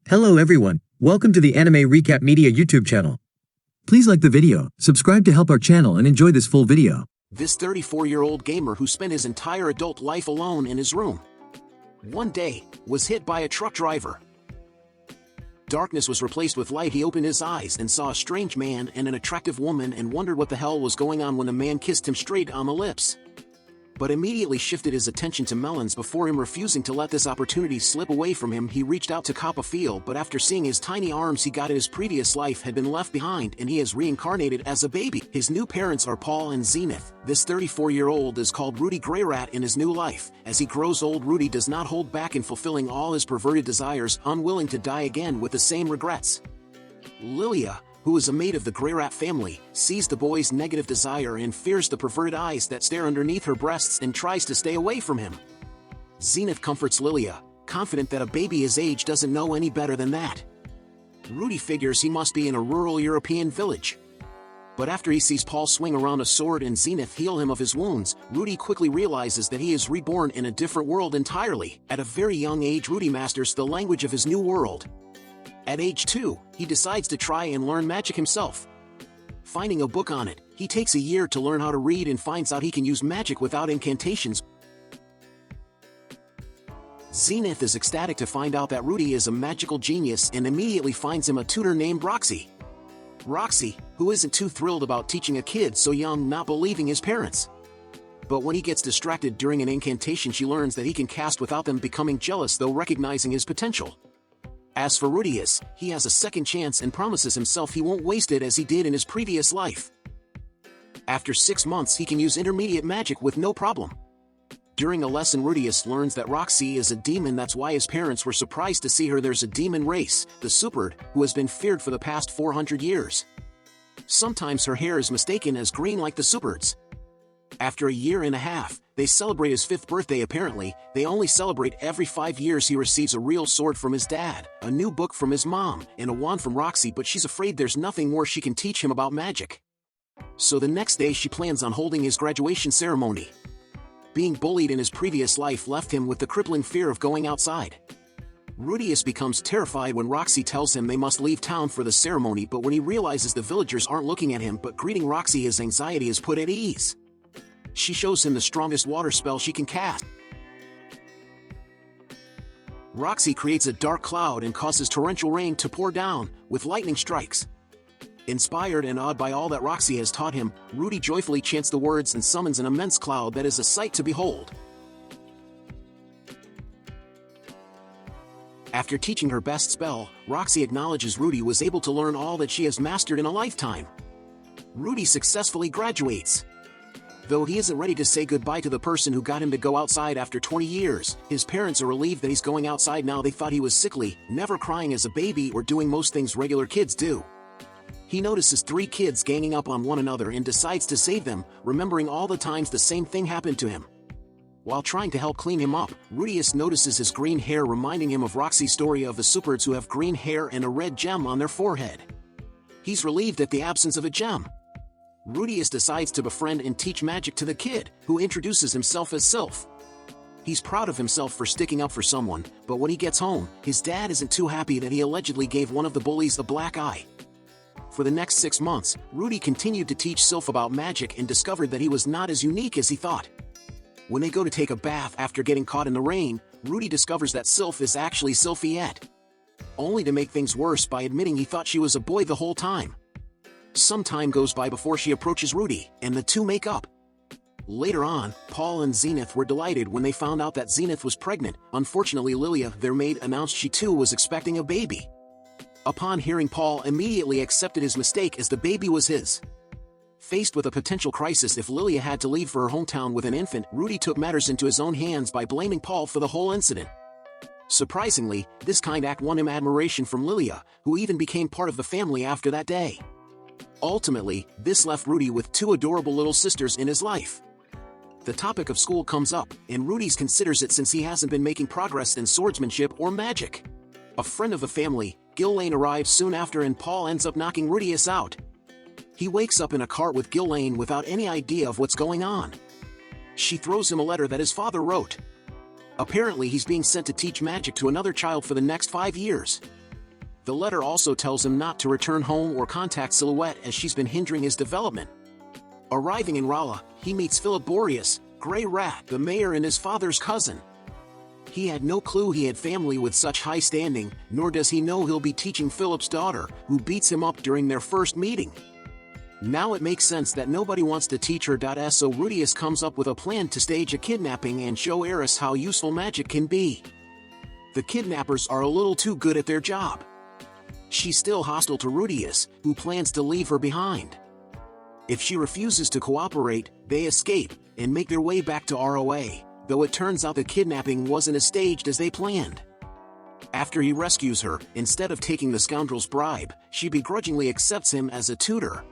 Hello everyone, welcome to the Anime Recap Media YouTube channel. Please like the video, subscribe to help our channel and enjoy this full video. This 34-year-old gamer who spent his entire adult life alone in his room, one day, was hit by a truck driver. Darkness was replaced with light. He opened his eyes and saw a strange man and an attractive woman and wondered what the hell was going on when the man kissed him straight on the lips. But immediately shifted his attention to melons. Before him refusing to let this opportunity slip away from him, he reached out to cop a feel, but after seeing his tiny arms he got in his previous life had been left behind and he has reincarnated as a baby. His new parents are Paul and Zenith. This 34-year-old is called Rudy Greyrat in his new life. As he grows old, Rudy does not hold back in fulfilling all his perverted desires, unwilling to die again with the same regrets. Lilia, who is a mate of the Greyrat family, sees the boy's negative desire and fears the perverted eyes that stare underneath her breasts and tries to stay away from him. Zenith comforts Lilia, confident that a baby his age doesn't know any better than that. Rudy figures he must be in a rural European village. But after he sees Paul swing around a sword and Zenith heal him of his wounds, Rudy quickly realizes that he is reborn in a different world entirely. At a very young age, Rudy masters the language of his new world. At age 2, he decides to try and learn magic himself. Finding a book on it, he takes a year to learn how to read and finds out he can use magic without incantations. Zenith is ecstatic to find out that Rudy is a magical genius and immediately finds him a tutor named Roxy. Roxy, who isn't too thrilled about teaching a kid so young, not believing his parents. But when he gets distracted during an incantation, she learns that he can cast without them becoming jealous, though recognizing his potential. As for Rudius, he has a second chance and promises himself he won't waste it as he did in his previous life. After 6 months, he can use intermediate magic with no problem. During a lesson, Rudius learns that Roxy is a demon. That's why his parents were surprised to see her. There's a demon race, the Superd, who has been feared for the past 400 years. Sometimes her hair is mistaken as green like the Superds. After a year and a half, they celebrate his 5th birthday. Apparently, they only celebrate every 5 years. He receives a real sword from his dad, a new book from his mom, and a wand from Roxy, but she's afraid there's nothing more she can teach him about magic. So the next day she plans on holding his graduation ceremony. Being bullied in his previous life left him with the crippling fear of going outside. Rudius becomes terrified when Roxy tells him they must leave town for the ceremony, but when he realizes the villagers aren't looking at him but greeting Roxy, his anxiety is put at ease. She shows him the strongest water spell she can cast. Roxy creates a dark cloud and causes torrential rain to pour down, with lightning strikes. Inspired and awed by all that Roxy has taught him, Rudy joyfully chants the words and summons an immense cloud that is a sight to behold. After teaching her best spell, Roxy acknowledges Rudy was able to learn all that she has mastered in a lifetime. Rudy successfully graduates. Though he isn't ready to say goodbye to the person who got him to go outside after 20 years, his parents are relieved that he's going outside now. They thought he was sickly, never crying as a baby or doing most things regular kids do. He notices 3 kids ganging up on one another and decides to save them, remembering all the times the same thing happened to him. While trying to help clean him up, Rudius notices his green hair, reminding him of Roxy's story of the Superds who have green hair and a red gem on their forehead. He's relieved at the absence of a gem. Rudius decides to befriend and teach magic to the kid, who introduces himself as Sylph. He's proud of himself for sticking up for someone, but when he gets home, his dad isn't too happy that he allegedly gave one of the bullies a black eye. For the next 6 months, Rudy continued to teach Sylph about magic and discovered that he was not as unique as he thought. When they go to take a bath after getting caught in the rain, Rudy discovers that Sylph is actually Sylphiette, only to make things worse by admitting he thought she was a boy the whole time. Some time goes by before she approaches Rudy, and the two make up. Later on, Paul and Zenith were delighted when they found out that Zenith was pregnant. Unfortunately, Lilia, their maid, announced she too was expecting a baby. Upon hearing, Paul immediately accepted his mistake as the baby was his. Faced with a potential crisis if Lilia had to leave for her hometown with an infant, Rudy took matters into his own hands by blaming Paul for the whole incident. Surprisingly, this kind act won him admiration from Lilia, who even became part of the family after that day. Ultimately, this left Rudy with 2 adorable little sisters in his life. The topic of school comes up, and Rudy considers it since he hasn't been making progress in swordsmanship or magic. A friend of the family, Ghislaine, arrives soon after and Paul ends up knocking Rudius out. He wakes up in a cart with Ghislaine without any idea of what's going on. She throws him a letter that his father wrote. Apparently he's being sent to teach magic to another child for the next 5 years. The letter also tells him not to return home or contact Silhouette as she's been hindering his development. Arriving in Rala, he meets Philip Boreas, Grey Rat, the mayor and his father's cousin. He had no clue he had family with such high standing, nor does he know he'll be teaching Philip's daughter, who beats him up during their first meeting. Now it makes sense that nobody wants to teach her. So Rudius comes up with a plan to stage a kidnapping and show Eris how useful magic can be. The kidnappers are a little too good at their job. She's still hostile to Rudius, who plans to leave her behind. If she refuses to cooperate, they escape and make their way back to ROA, though it turns out the kidnapping wasn't as staged as they planned. After he rescues her, instead of taking the scoundrel's bribe, she begrudgingly accepts him as a tutor.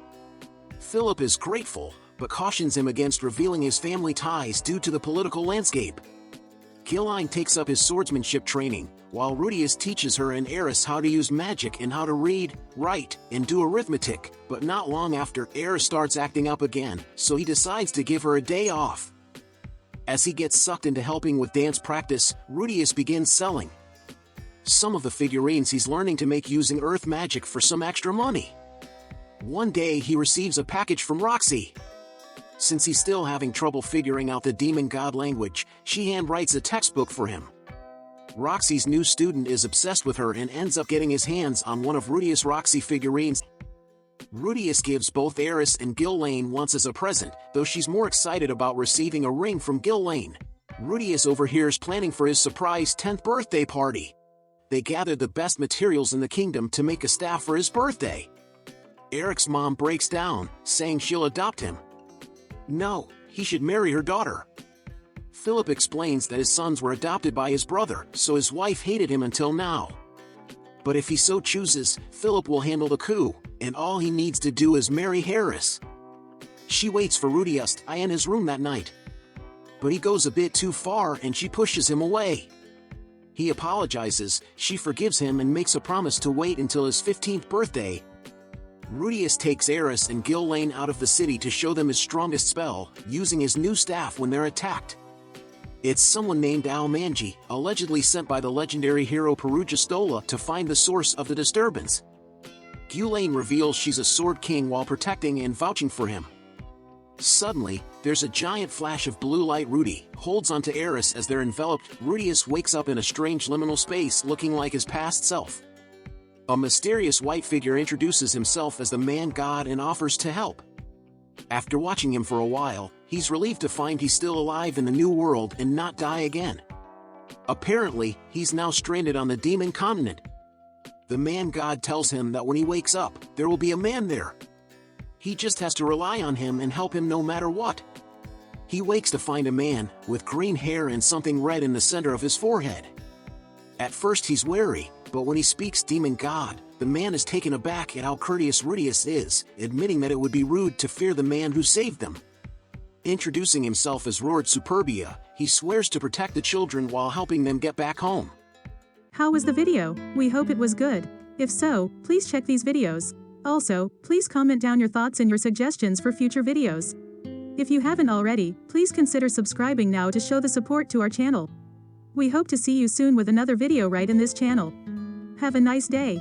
Philip is grateful, but cautions him against revealing his family ties due to the political landscape. Gilline takes up his swordsmanship training, while Rudius teaches her and Eris how to use magic and how to read, write, and do arithmetic, but not long after, Eris starts acting up again, so he decides to give her a day off. As he gets sucked into helping with dance practice, Rudius begins selling some of the figurines he's learning to make using earth magic for some extra money. One day he receives a package from Roxy. Since he's still having trouble figuring out the demon god language, she handwrites a textbook for him. Roxy's new student is obsessed with her and ends up getting his hands on one of Rudius' Roxy figurines. Rudius gives both Eris and Ghislaine once as a present, though she's more excited about receiving a ring from Ghislaine. Rudius overhears planning for his surprise 10th birthday party. They gather the best materials in the kingdom to make a staff for his birthday. Eric's mom breaks down, saying she'll adopt him. No, he should marry her daughter. Philip explains that his sons were adopted by his brother, so his wife hated him until now. But if he so chooses, Philip will handle the coup, and all he needs to do is marry Harris. She waits for Rudius in his room that night. But he goes a bit too far and she pushes him away. He apologizes, she forgives him and makes a promise to wait until his 15th birthday. Rudius takes Eris and Ghislaine out of the city to show them his strongest spell, using his new staff when they're attacked. It's someone named Almanji, allegedly sent by the legendary hero Perugia Stola to find the source of the disturbance. Ghislaine reveals she's a sword king while protecting and vouching for him. Suddenly, there's a giant flash of blue light. Rudy holds onto Eris as they're enveloped. Rudius wakes up in a strange liminal space looking like his past self. A mysterious white figure introduces himself as the man-god and offers to help. After watching him for a while, he's relieved to find he's still alive in the new world and not die again. Apparently, he's now stranded on the demon continent. The man-god tells him that when he wakes up, there will be a man there. He just has to rely on him and help him no matter what. He wakes to find a man, with green hair and something red in the center of his forehead. At first he's wary, but when he speaks demon god, the man is taken aback at how courteous Rudius is, admitting that it would be rude to fear the man who saved them. Introducing himself as Lord Superbia, he swears to protect the children while helping them get back home. How was the video? We hope it was good. If so, please check these videos. Also, please comment down your thoughts and your suggestions for future videos. If you haven't already, please consider subscribing now to show the support to our channel. We hope to see you soon with another video right in this channel. Have a nice day.